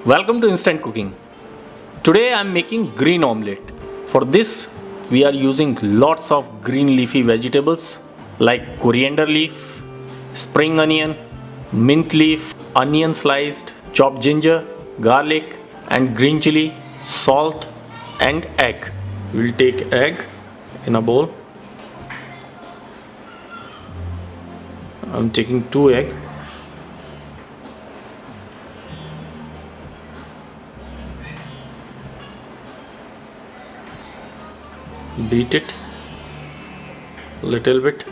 Welcome to Instant Cooking. Today I am making green omelette. For this we are using lots of green leafy vegetables like coriander leaf, spring onion, mint leaf, onion sliced, chopped ginger, garlic and green chili, salt and egg. We will take egg in a bowl. I am taking 2 eggs. Beat it little bit,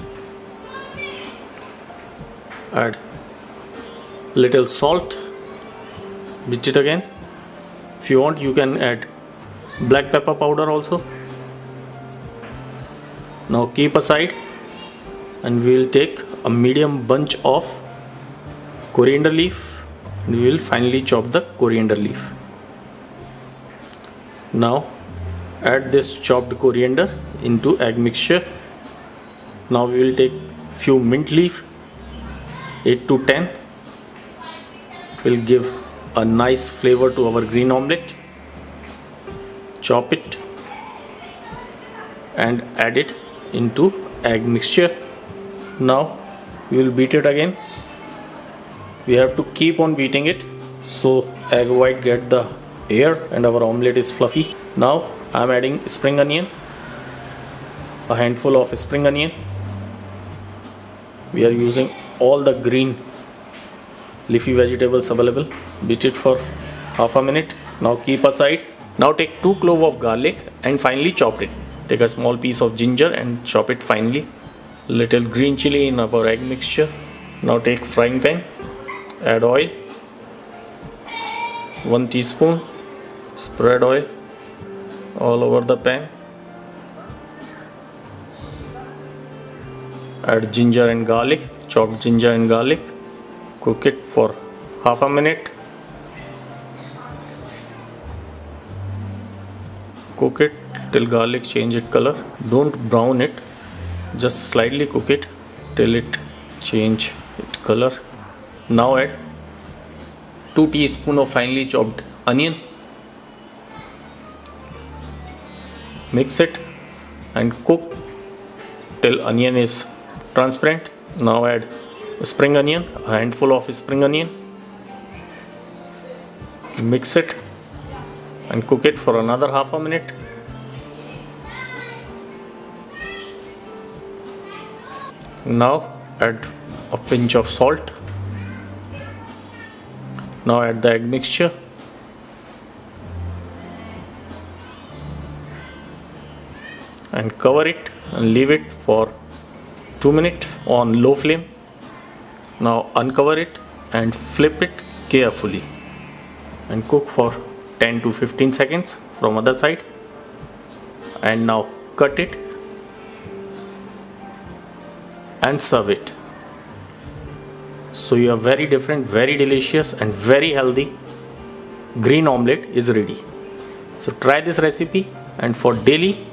add little salt, beat it again. If you want you can add black pepper powder also. Now keep aside and we will take a medium bunch of coriander leaf and we will finally chop the coriander leaf. Now add this chopped coriander into egg mixture. Now we will take few mint leaf, 8 to 10. It will give a nice flavor to our green omelette. Chop it and add it into egg mixture. Now we will beat it again. We have to keep on beating it so egg white get the air and our omelette is fluffy. Now I am adding spring onion, a handful of spring onion. We are using all the green leafy vegetables available. Beat it for half a minute. Now keep aside. Now take 2 cloves of garlic and finely chop it. Take a small piece of ginger and chop it finely. Little green chili in our egg mixture. Now take frying pan, add oil, 1 teaspoon, spread oil all over the pan. Add ginger and garlic, chopped ginger and garlic. Cook it for half a minute. Cook it till garlic change its color. Don't brown it, just slightly cook it till it change its color. Now add 2 teaspoons of finely chopped onion. Mix it and cook till onion is transparent. Now add spring onion, a handful of spring onion. Mix it and cook it for another half a minute. Now add a pinch of salt. Now add the egg mixture. And cover it and leave it for 2 minutes on low flame. Now uncover it and flip it carefully and cook for 10 to 15 seconds from other side. And now cut it and serve it. So your very different, very delicious and very healthy green omelette is ready. So try this recipe, and for daily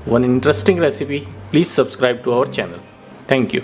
one interesting recipe, please subscribe to our channel. Thank you.